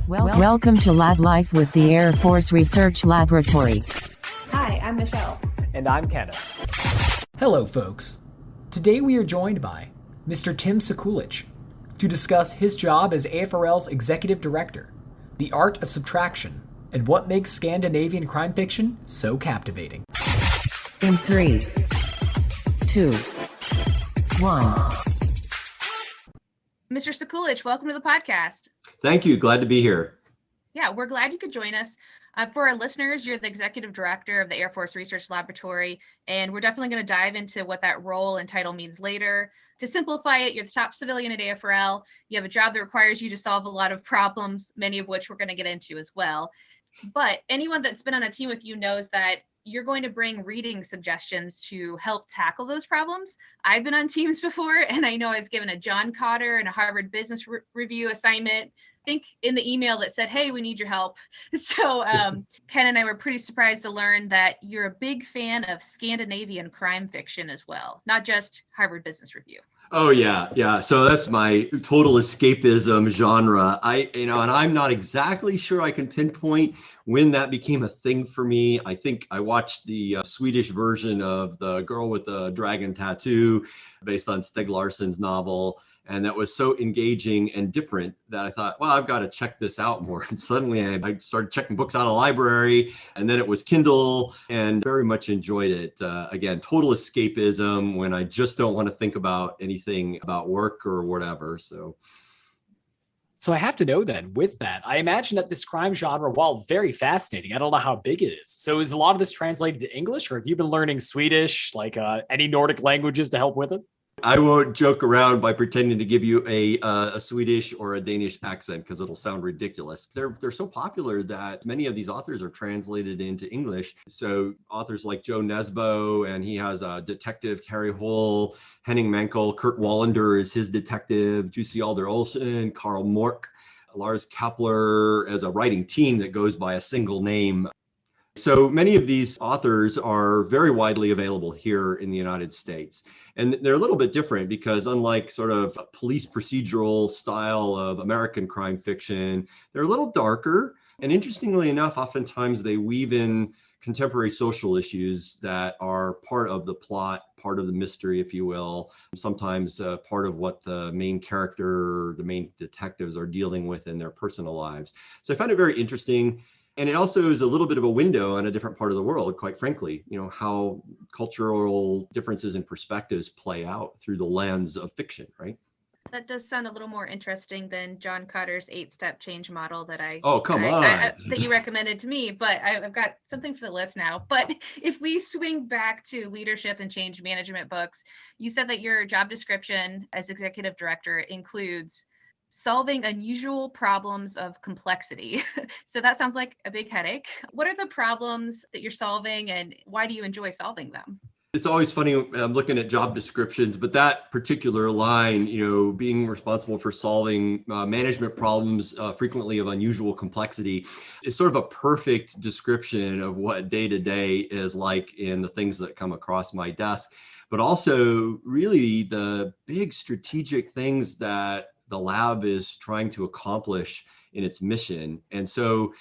Welcome to Lab Life with the Air Force Research Laboratory. Hi, I'm Michelle. And I'm Kenneth. Hello, folks. Today we are joined by Mr. Tim Sekulich to discuss his job as AFRL's Executive Director, the art of subtraction, and what makes Scandinavian crime fiction so captivating. In 3, 2, 1. Mr. Sekulich, welcome to the podcast. Thank you. Glad to be here. Yeah, we're glad you could join us. For our listeners, you're the Executive Director of the Air Force Research Laboratory, and we're definitely going to dive into what that role and title means later. To simplify it, you're the top civilian at AFRL. You have a job that requires you to solve a lot of problems, many of which we're going to get into as well. But anyone that's been on a team with you knows that you're going to bring reading suggestions to help tackle those problems. I've been on teams before, and I know I was given a John Cotter and a Harvard Business Review assignment. I think in the email that said, hey, we need your help. So Ken and I were pretty surprised to learn that you're a big fan of Scandinavian crime fiction as well, not just Harvard Business Review. Oh yeah. So that's my total escapism genre. And I'm not exactly sure I can pinpoint when that became a thing for me. I think I watched the Swedish version of The Girl with the Dragon Tattoo based on Stieg Larsson's novel. And that was so engaging and different that I thought, well, I've got to check this out more. And suddenly I started checking books out of the library, and then it was Kindle, and very much enjoyed it. Again, total escapism when I just don't want to think about anything about work or whatever. So I have to know then, with that, I imagine that this crime genre, while very fascinating, I don't know how big it is. So is a lot of this translated to English, or have you been learning Swedish, like any Nordic languages to help with it? I won't joke around by pretending to give you a Swedish or a Danish accent because it'll sound ridiculous. They're so popular that many of these authors are translated into English. So authors like Joe Nesbo, and he has a detective, Carrie Hull, Henning Mankell, Kurt Wallander is his detective, Jussi Alder Olsen, Karl Mork, Lars Kapler as a writing team that goes by a single name. So many of these authors are very widely available here in the United States. And they're a little bit different because unlike sort of police procedural style of American crime fiction, they're a little darker. And interestingly enough, oftentimes they weave in contemporary social issues that are part of the plot, part of the mystery, if you will, sometimes part of what the main character, the main detectives are dealing with in their personal lives. So I found it very interesting. And it also is a little bit of a window on a different part of the world, quite frankly, how cultural differences and perspectives play out through the lens of fiction, right? That does sound a little more interesting than John Cotter's 8-step change model that that you recommended to me, but I've got something for the list now. But if we swing back to leadership and change management books, you said that your job description as executive director includes solving unusual problems of complexity. So that sounds like a big headache. What are the problems that you're solving, and why do you enjoy solving them? It's always funny, I'm looking at job descriptions, but that particular line, being responsible for solving management problems frequently of unusual complexity is sort of a perfect description of what day-to-day is like in the things that come across my desk, but also really the big strategic things that the lab is trying to accomplish in its mission. And so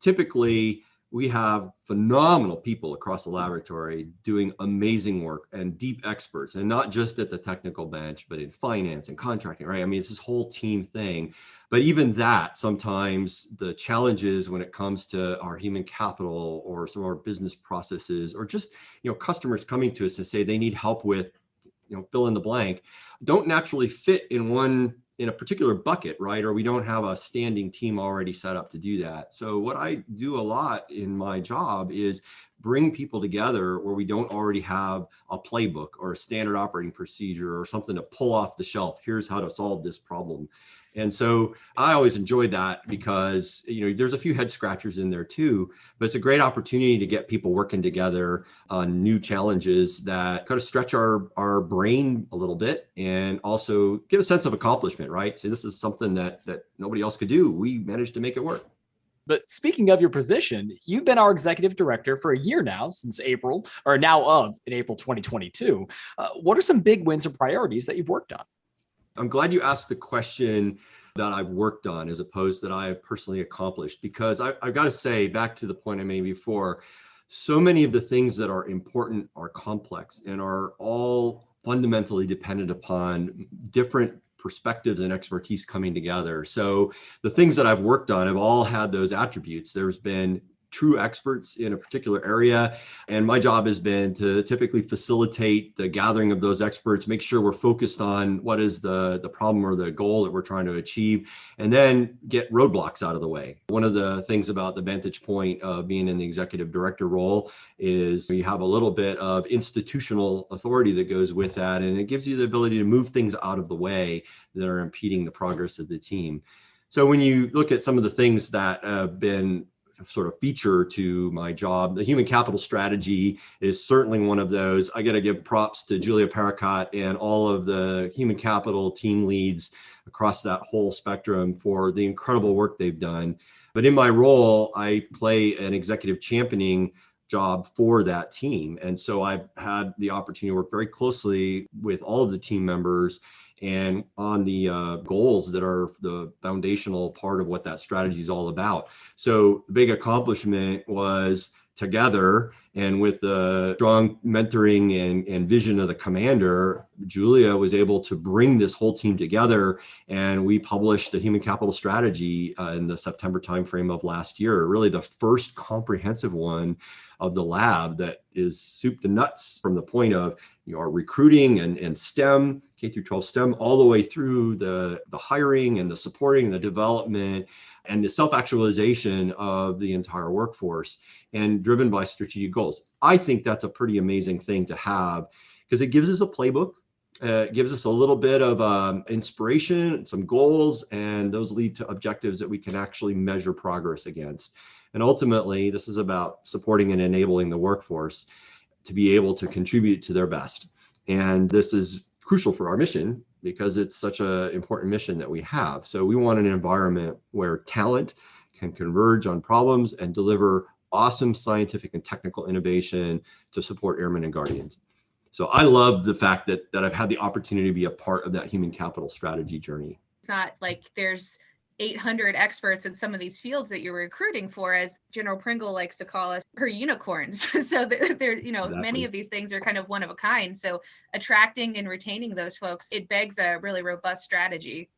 typically we have phenomenal people across the laboratory doing amazing work and deep experts, and not just at the technical bench, but in finance and contracting, right? I mean, it's this whole team thing. But even that, sometimes the challenges when it comes to our human capital or some of our business processes, or just, customers coming to us to say they need help with, fill in the blank, don't naturally fit in a particular bucket, right? Or we don't have a standing team already set up to do that. So what I do a lot in my job is bring people together where we don't already have a playbook or a standard operating procedure or something to pull off the shelf. Here's how to solve this problem. And so I always enjoyed that because, there's a few head scratchers in there too, but it's a great opportunity to get people working together on new challenges that kind of stretch our brain a little bit and also give a sense of accomplishment, right? So this is something that nobody else could do. We managed to make it work. But speaking of your position, you've been our executive director for a year now, since April, or now in April 2022. What are some big wins or priorities that you've worked on? I'm glad you asked the question that I've worked on as opposed that I have personally accomplished. Because I've got to say, back to the point I made before, so many of the things that are important are complex and are all fundamentally dependent upon different perspectives and expertise coming together. So the things that I've worked on have all had those attributes. There's been true experts in a particular area. And my job has been to typically facilitate the gathering of those experts, make sure we're focused on what is the problem or the goal that we're trying to achieve, and then get roadblocks out of the way. One of the things about the vantage point of being in the executive director role is you have a little bit of institutional authority that goes with that, and it gives you the ability to move things out of the way that are impeding the progress of the team. So when you look at some of the things that have been sort of feature to my job, the human capital strategy is certainly one of those. I got to give props to Julia Paracott and all of the human capital team leads across that whole spectrum for the incredible work they've done. But in my role, I play an executive championing job for that team. And so I've had the opportunity to work very closely with all of the team members and on the goals that are the foundational part of what that strategy is all about. So the big accomplishment was together, and with the strong mentoring and vision of the commander, Julia was able to bring this whole team together, and we published the human capital strategy in the September timeframe of last year, really the first comprehensive one of the lab that is soup to nuts from the point of our recruiting and STEM, K through 12 STEM, all the way through the hiring and the supporting, the development, and the self-actualization of the entire workforce, and driven by strategic goals. I think that's a pretty amazing thing to have because it gives us a playbook. It gives us a little bit of inspiration, some goals, and those lead to objectives that we can actually measure progress against. And ultimately, this is about supporting and enabling the workforce to be able to contribute to their best. And this is crucial for our mission because it's such an important mission that we have. So we want an environment where talent can converge on problems and deliver awesome scientific and technical innovation to support airmen and guardians. So I love the fact that I've had the opportunity to be a part of that human capital strategy journey. It's not like there's 800 experts in some of these fields that you're recruiting for, as General Pringle likes to call us, her unicorns. So there, Exactly. Many of these things are kind of one of a kind. So attracting and retaining those folks, it begs a really robust strategy.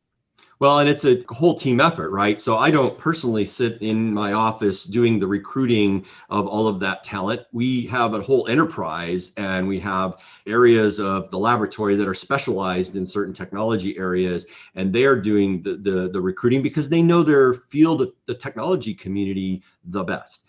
Well, and it's a whole team effort, right? So I don't personally sit in my office doing the recruiting of all of that talent. We have a whole enterprise, and we have areas of the laboratory that are specialized in certain technology areas, and they are doing the recruiting because they know their field of the technology community the best.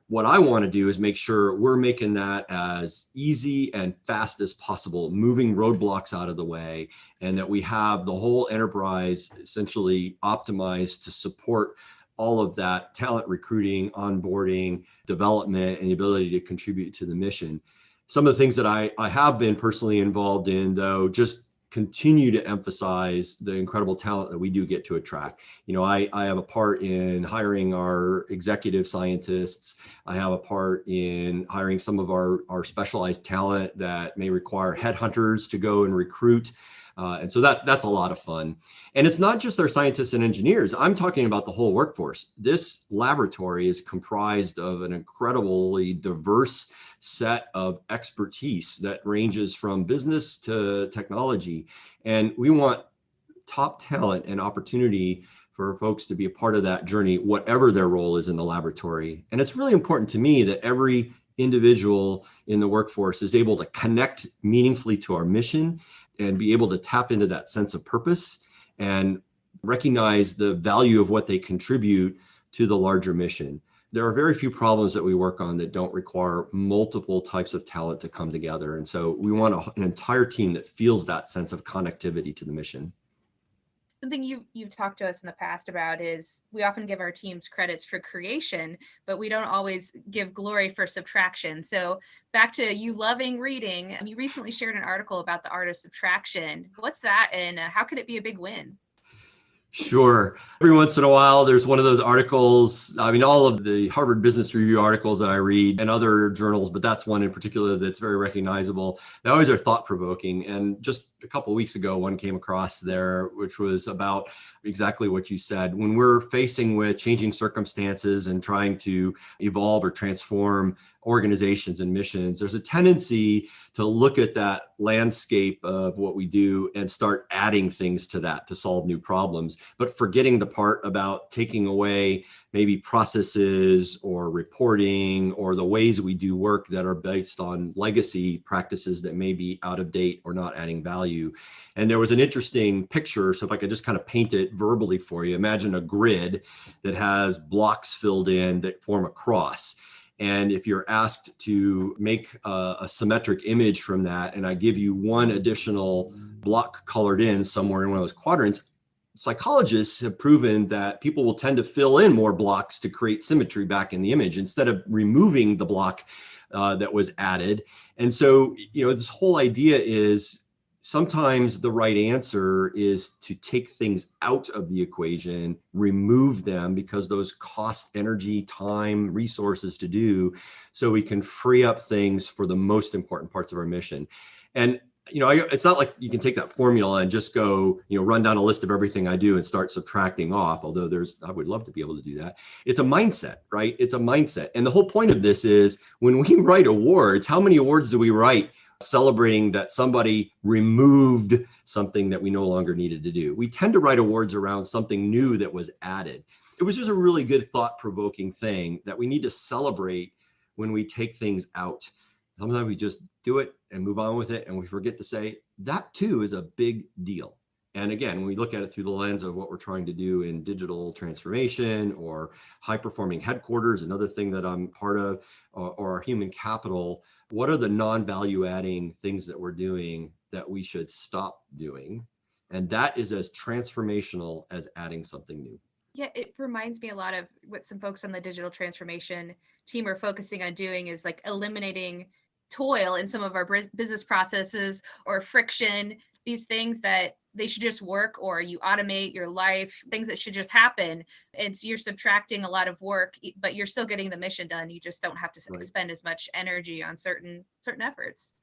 What I want to do is make sure we're making that as easy and fast as possible, moving roadblocks out of the way, and that we have the whole enterprise essentially optimized to support all of that talent recruiting, onboarding, development, and the ability to contribute to the mission. Some of the things that I have been personally involved in, though, just continue to emphasize the incredible talent that we do get to attract. I have a part in hiring our executive scientists. I have a part in hiring some of our specialized talent that may require headhunters to go and recruit. And so that's a lot of fun. And it's not just our scientists and engineers. I'm talking about the whole workforce. This laboratory is comprised of an incredibly diverse set of expertise that ranges from business to technology. And we want top talent and opportunity for folks to be a part of that journey, whatever their role is in the laboratory. And it's really important to me that every individual in the workforce is able to connect meaningfully to our mission and be able to tap into that sense of purpose and recognize the value of what they contribute to the larger mission. There are very few problems that we work on that don't require multiple types of talent to come together. And so we want an entire team that feels that sense of connectivity to the mission. Something you've talked to us in the past about is we often give our teams credits for creation, but we don't always give glory for subtraction. So back to you loving reading, you recently shared an article about the art of subtraction. What's that, and how could it be a big win? Sure. Every once in a while, there's one of those articles. I mean, all of the Harvard Business Review articles that I read and other journals, but that's one in particular that's very recognizable. They always are thought provoking. And just a couple of weeks ago, one came across there, which was about exactly what you said. When we're facing with changing circumstances and trying to evolve or transform organizations and missions, there's a tendency to look at that landscape of what we do and start adding things to that to solve new problems, but forgetting the part about taking away maybe processes or reporting or the ways we do work that are based on legacy practices that may be out of date or not adding value. And there was an interesting picture. So if I could just kind of paint it verbally for you, imagine a grid that has blocks filled in that form a cross. And if you're asked to make a symmetric image from that, and I give you one additional block colored in somewhere in one of those quadrants, psychologists have proven that people will tend to fill in more blocks to create symmetry back in the image instead of removing the block that was added. And so, this whole idea is sometimes the right answer is to take things out of the equation, remove them because those cost energy, time, resources to do, so we can free up things for the most important parts of our mission. And it's not like you can take that formula and just go, run down a list of everything I do and start subtracting off, although I would love to be able to do that. It's a mindset, right? It's a mindset. And the whole point of this is when we write awards, how many awards do we write celebrating that somebody removed something that we no longer needed to do? We tend to write awards around something new that was added. It was just a really good thought-provoking thing that we need to celebrate when we take things out. Sometimes we just do it and move on with it, and we forget to say that too is a big deal. And again, when we look at it through the lens of what we're trying to do in digital transformation or high-performing headquarters, another thing that I'm part of, or our human capital, what are the non-value adding things that we're doing that we should stop doing? And that is as transformational as adding something new. Yeah, it reminds me a lot of what some folks on the digital transformation team are focusing on doing is like eliminating toil in some of our business processes or friction, these things that they should just work, or you automate your life, things that should just happen. And so you're subtracting a lot of work, but you're still getting the mission done. You just don't have to expend as much energy on certain efforts.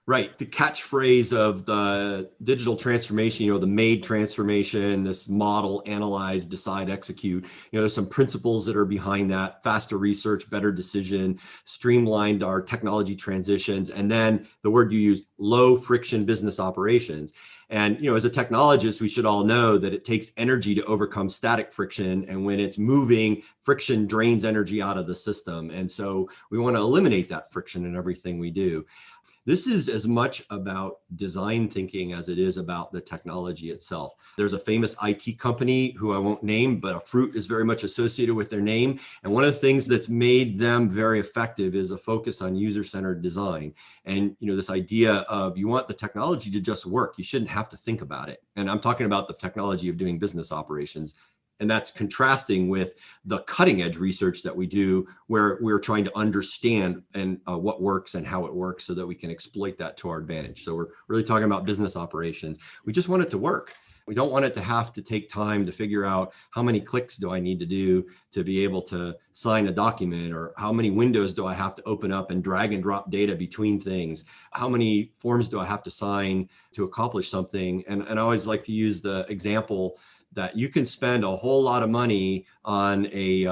Right. The catchphrase of the digital transformation, the MADE transformation, this model, analyze, decide, execute, there's some principles that are behind that: faster research, better decision, streamlined our technology transitions, and then the word you used, low friction business operations. And, as a technologist, we should all know that it takes energy to overcome static friction. And when it's moving, friction drains energy out of the system. And so we want to eliminate that friction in everything we do. This is as much about design thinking as it is about the technology itself. There's a famous IT company who I won't name, but a fruit is very much associated with their name. And one of the things that's made them very effective is a focus on user-centered design. And this idea of you want the technology to just work. You shouldn't have to think about it. And I'm talking about the technology of doing business operations. And that's contrasting with the cutting edge research that we do, where we're trying to understand and what works and how it works so that we can exploit that to our advantage. So we're really talking about business operations. We just want it to work. We don't want it to have to take time to figure out how many clicks do I need to do to be able to sign a document, or how many windows do I have to open up and drag and drop data between things? How many forms do I have to sign to accomplish something? And I always like to use the example that you can spend a whole lot of money on a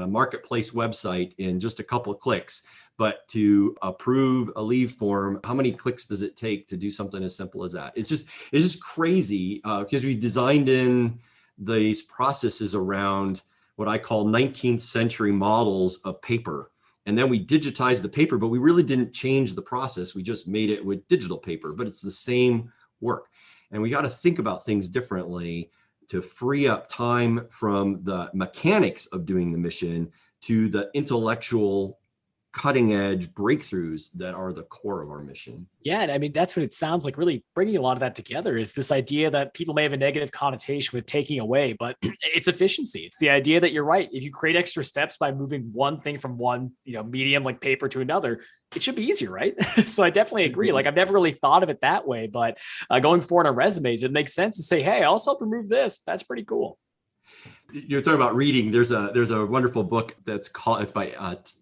marketplace website in just a couple of clicks, but to approve a leave form, how many clicks does it take to do something as simple as that? It's just crazy because we designed in these processes around what I call 19th century models of paper. And then we digitized the paper, but we really didn't change the process. We just made it with digital paper, but it's the same work. And we got to think about things differently to free up time from the mechanics of doing the mission to the intellectual cutting edge breakthroughs that are the core of our mission. Yeah, and I mean, that's what it sounds like, really bringing a lot of that together is this idea that people may have a negative connotation with taking away, but it's efficiency. It's the idea that you're right. If you create extra steps by moving one thing from one, medium like paper to another, it should be easier, right? So I definitely agree. Like I've never really thought of it that way, but going forward on resumes, it makes sense to say, hey, I'll help remove this. That's pretty cool. You're talking about reading. There's a wonderful book it's by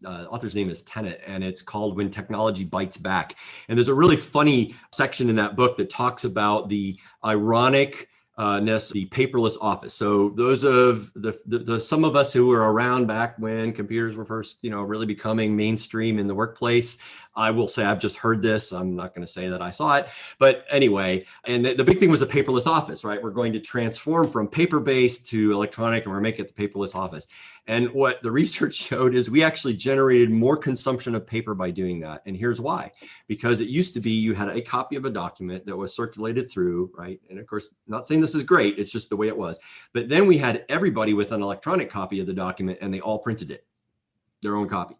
author's name is Tennant, and it's called When Technology Bites Back. And there's a really funny section in that book that talks about the ironicness, the paperless office. So those of the some of us who were around back when computers were first, really becoming mainstream in the workplace, I will say I've just heard this. I'm not going to say that I saw it, but anyway, and the big thing was a paperless office, right? We're going to transform from paper-based to electronic, and we're making it the paperless office. And what the research showed is we actually generated more consumption of paper by doing that. And here's why. Because it used to be you had a copy of a document that was circulated through, right? And of course, not saying this is great, it's just the way it was. But then we had everybody with an electronic copy of the document, and they all printed it, their own copy.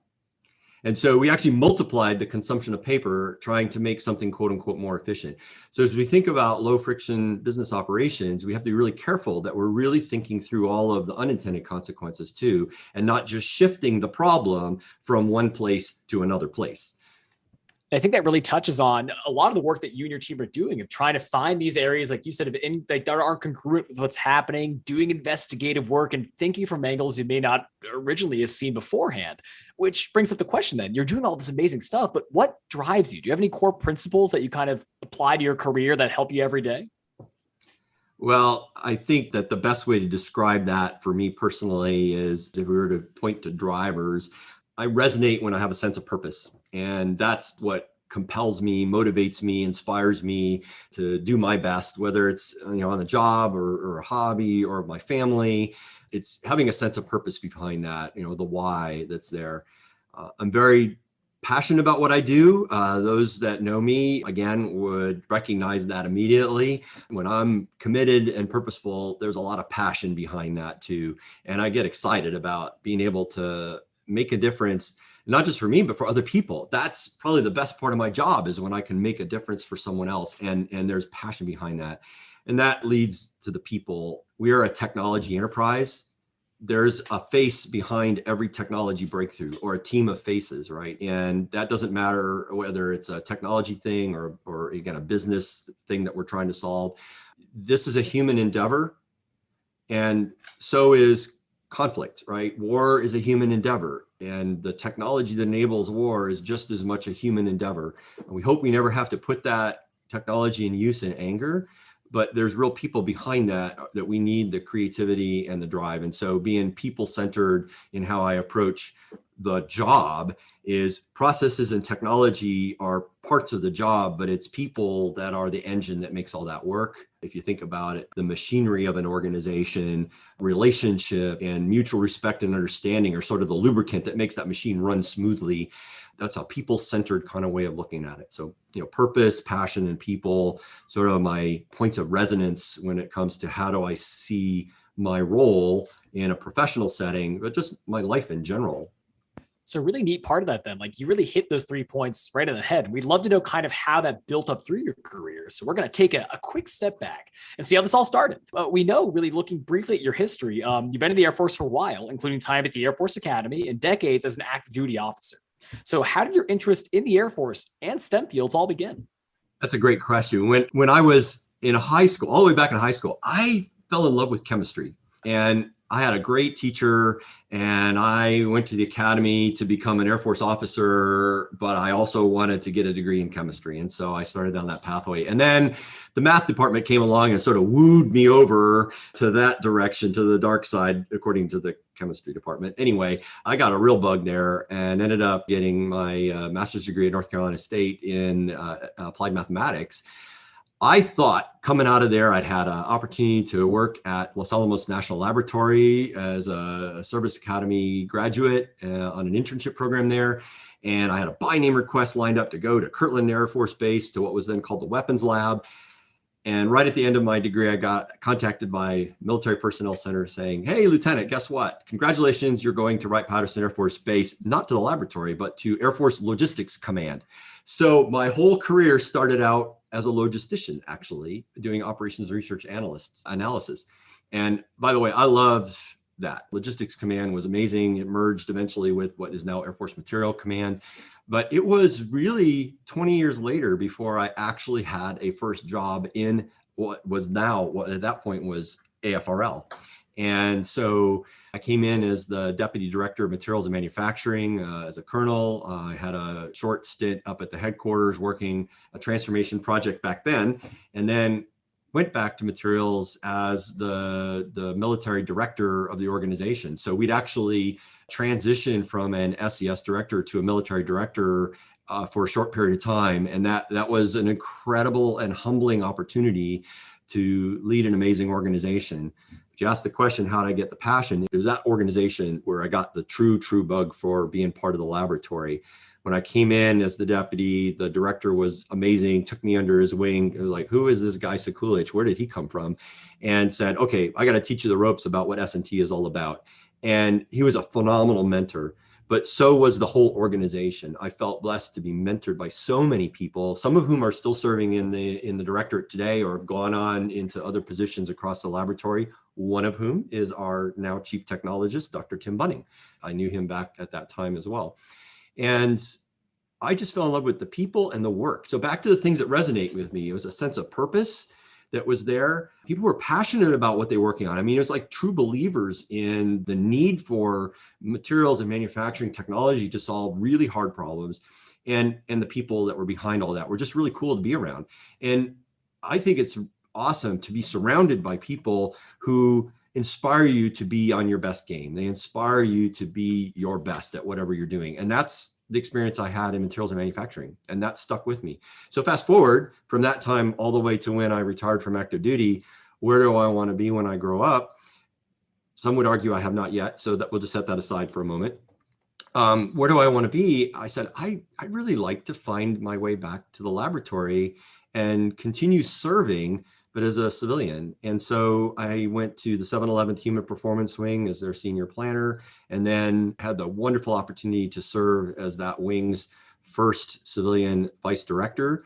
And so we actually multiplied the consumption of paper trying to make something quote unquote more efficient. So as we think about low friction business operations, we have to be really careful that we're really thinking through all of the unintended consequences too, and not just shifting the problem from one place to another place. I think that really touches on a lot of the work that you and your team are doing of trying to find these areas, like you said, that aren't congruent with what's happening, doing investigative work and thinking from angles you may not originally have seen beforehand, which brings up the question then, you're doing all this amazing stuff, but what drives you? Do you have any core principles that you kind of apply to your career that help you every day? Well, I think that the best way to describe that for me personally is if we were to point to drivers, I resonate when I have a sense of purpose. And that's what compels me, motivates me, inspires me to do my best, whether it's on the job or a hobby or my family. It's having a sense of purpose behind that, the why that's there. I'm very passionate about what I do. Those that know me, again, would recognize that immediately. When I'm committed and purposeful, there's a lot of passion behind that too. And I get excited about being able to make a difference, not just for me, but for other people. That's probably the best part of my job, is when I can make a difference for someone else. And there's passion behind that. And that leads to the people. We are a technology enterprise. There's a face behind every technology breakthrough, or a team of faces, right? And that doesn't matter whether it's a technology thing or again, a business thing that we're trying to solve. This is a human endeavor. And so is conflict, right? War is a human endeavor, and the technology that enables war is just as much a human endeavor. And we hope we never have to put that technology in use in anger, but there's real people behind that we need the creativity and the drive. And so being people-centered in how I approach the job is processes and technology are parts of the job, but it's people that are the engine that makes all that work. If you think about it, the machinery of an organization, relationship, and mutual respect and understanding are sort of the lubricant that makes that machine run smoothly. That's a people-centered kind of way of looking at it. So, purpose, passion, and people, sort of my points of resonance when it comes to how do I see my role in a professional setting, but just my life in general. So a really neat part of that then, like you really hit those 3 points right in the head. We'd love to know kind of how that built up through your career. So we're going to take a quick step back and see how this all started. We know, really looking briefly at your history, you've been in the Air Force for a while, including time at the Air Force Academy and decades as an active duty officer. So how did your interest in the Air Force and STEM fields all begin? That's a great question. When I was in high school, all the way back in high school, I fell in love with chemistry. And I had a great teacher, and I went to the academy to become an Air Force officer, but I also wanted to get a degree in chemistry. And so I started down that pathway. And then the math department came along and sort of wooed me over to that direction, to the dark side, according to the chemistry department. Anyway, I got a real bug there and ended up getting my master's degree at North Carolina State in applied mathematics. I thought coming out of there, I'd had an opportunity to work at Los Alamos National Laboratory as a Service Academy graduate on an internship program there. And I had a by name request lined up to go to Kirtland Air Force Base, to what was then called the Weapons Lab. And right at the end of my degree, I got contacted by Military Personnel Center saying, "Hey, Lieutenant, guess what? Congratulations, you're going to Wright-Patterson Air Force Base, not to the laboratory, but to Air Force Logistics Command." So my whole career started out as a logistician, actually, doing operations research analysis. And by the way, I loved that. Logistics Command was amazing. It merged eventually with what is now Air Force Material Command. But it was really 20 years later before I actually had a first job in what at that point was AFRL. And so I came in as the Deputy Director of Materials and Manufacturing as a colonel. I had a short stint up at the headquarters working a transformation project back then, and then went back to materials as the military director of the organization. So we'd actually transitioned from an SES director to a military director for a short period of time. And that was an incredible and humbling opportunity to lead an amazing organization. If you asked the question, how did I get the passion? It was that organization where I got the true bug for being part of the laboratory. When I came in as the deputy, the director was amazing, took me under his wing. It was like, who is this guy Sekulich? Where did he come from? And said, okay, I got to teach you the ropes about what S&T is all about. And he was a phenomenal mentor, but so was the whole organization. I felt blessed to be mentored by so many people, some of whom are still serving in the directorate today or have gone on into other positions across the laboratory. One of whom is our now chief technologist, Dr. Tim Bunning. I knew him back at that time as well. And I just fell in love with the people and the work. So back to the things that resonate with me, it was a sense of purpose that was there. People were passionate about what they were working on. I mean, it was like true believers in the need for materials and manufacturing technology to solve really hard problems. And the people that were behind all that were just really cool to be around. And I think it's awesome to be surrounded by people who inspire you to be on your best game. They inspire you to be your best at whatever you're doing. And that's the experience I had in materials and manufacturing, and that stuck with me. So fast forward from that time all the way to when I retired from active duty, where do I want to be when I grow up? Some would argue I have not yet, so that we'll just set that aside for a moment. Where do I want to be? I said, I'd really like to find my way back to the laboratory and continue serving, but as a civilian. And so I went to the 711th Human Performance Wing as their senior planner, and then had the wonderful opportunity to serve as that wing's first civilian vice director.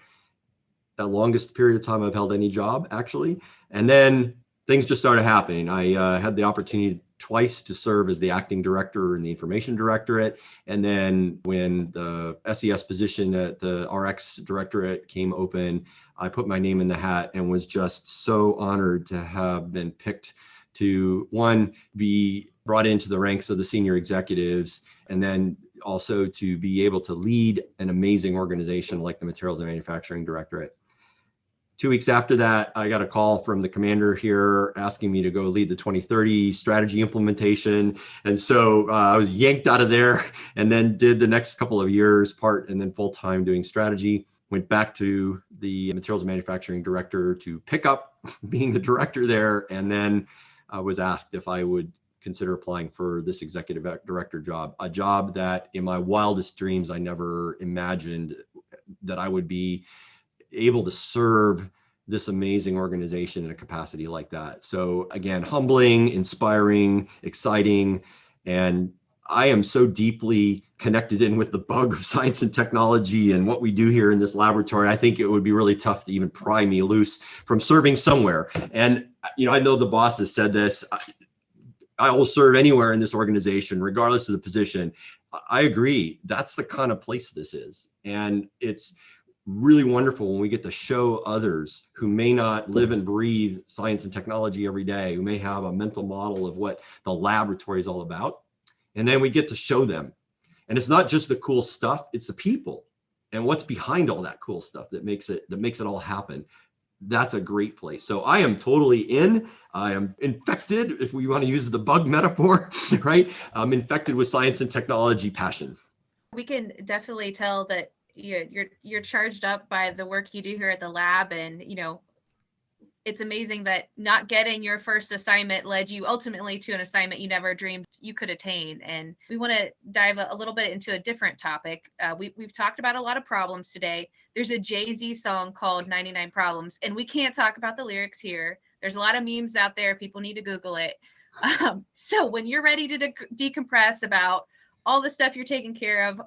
The longest period of time I've held any job, actually. And then things just started happening. I had the opportunity twice to serve as the acting director in the information directorate. And then when the SES position at the RX directorate came open, I put my name in the hat and was just so honored to have been picked to, one, be brought into the ranks of the senior executives, and then also to be able to lead an amazing organization like the Materials and Manufacturing Directorate. 2 weeks after that, I got a call from the commander here asking me to go lead the 2030 strategy implementation. And so I was yanked out of there and then did the next couple of years part and then full-time doing strategy. Went back to the Materials and Manufacturing Director to pick up being the director there. And then I was asked if I would consider applying for this executive director job, a job that in my wildest dreams, I never imagined that I would be able to serve this amazing organization in a capacity like that. So again, humbling, inspiring, exciting, and I am so deeply connected in with the bug of science and technology and what we do here in this laboratory. I think it would be really tough to even pry me loose from serving somewhere. And I know the boss has said this, I will serve anywhere in this organization, regardless of the position. I agree. That's the kind of place this is. And it's really wonderful when we get to show others who may not live and breathe science and technology every day, who may have a mental model of what the laboratory is all about. And then we get to show them. And it's not just the cool stuff, it's the people and what's behind all that cool stuff that makes it all happen. That's a great place. So I am totally in. I am infected, if we want to use the bug metaphor, right? I'm infected with science and technology passion. We can definitely tell that you're charged up by the work you do here at the lab, and it's amazing that not getting your first assignment led you ultimately to an assignment you never dreamed you could attain. And we want to dive a little bit into a different topic. We've talked about a lot of problems today. There's a Jay-Z song called 99 Problems, and we can't talk about the lyrics here. There's a lot of memes out there. People need to Google it. So when you're ready to decompress about all the stuff you're taking care of,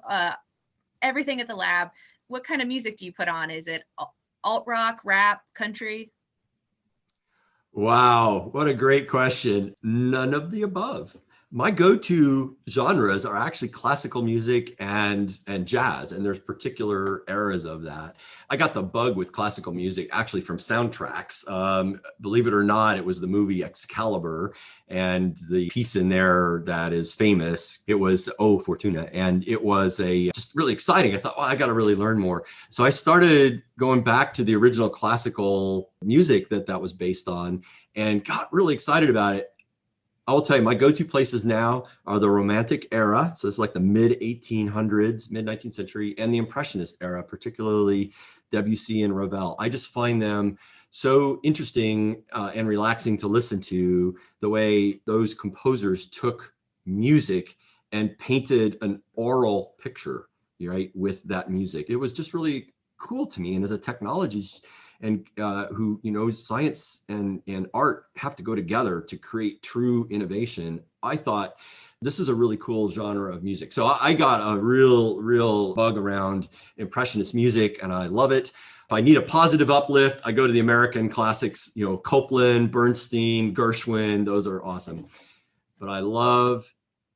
everything at the lab, what kind of music do you put on? Is it alt rock, rap, country? Wow, what a great question. None of the above. My go-to genres are actually classical music and jazz, and there's particular eras of that. I got the bug with classical music actually from soundtracks. Believe it or not, it was the movie Excalibur, and the piece in there that is famous, it was O Fortuna, and it was just really exciting. I thought, well, I got to really learn more. So I started going back to the original classical music that was based on, and got really excited about it. I will tell you, my go-to places now are the Romantic era. So it's like the mid 1800s, mid 19th century, and the Impressionist era, particularly Debussy and Ravel. I just find them so interesting and relaxing to listen to, the way those composers took music and painted an oral picture, right, with that music. It was just really cool to me. And as a technologist, and who, science and art have to go together to create true innovation, I thought this is a really cool genre of music. So I got a real bug around Impressionist music, and I love it. If I need a positive uplift, I go to the American classics, Copland, Bernstein, Gershwin, those are awesome. But I love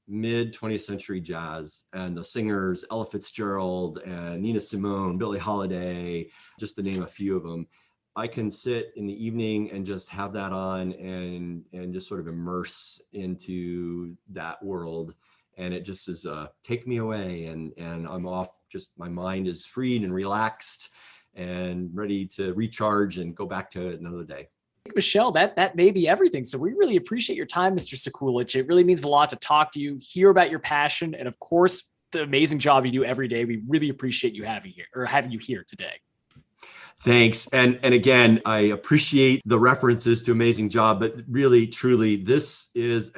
mid 20th century jazz and the singers, Ella Fitzgerald and Nina Simone, Billie Holiday, just to name a few of them. I can sit in the evening and just have that on and just sort of immerse into that world. And it just is take me away, and I'm off, just my mind is freed and relaxed and ready to recharge and go back to it another day. Michelle, that may be everything. So we really appreciate your time, Mr. Sekulich. It really means a lot to talk to you, hear about your passion, and of course, the amazing job you do every day. We really appreciate you having you here today. Thanks. And again, I appreciate the references to amazing job, but really, truly, this is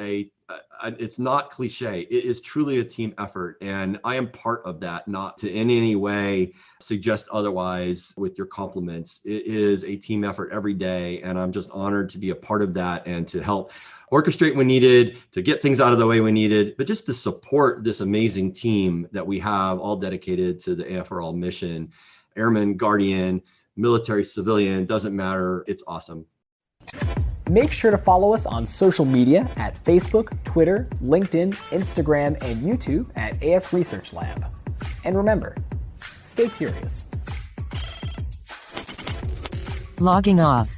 it's not cliche. It is truly a team effort. And I am part of that, not to in any way suggest otherwise with your compliments. It is a team effort every day. And I'm just honored to be a part of that and to help orchestrate when needed, to get things out of the way when needed, but just to support this amazing team that we have, all dedicated to the AFRL mission. Airman, Guardian, military, civilian, doesn't matter. It's awesome. Make sure to follow us on social media at Facebook, Twitter, LinkedIn, Instagram, and YouTube at AF Research Lab. And remember, stay curious. Logging off.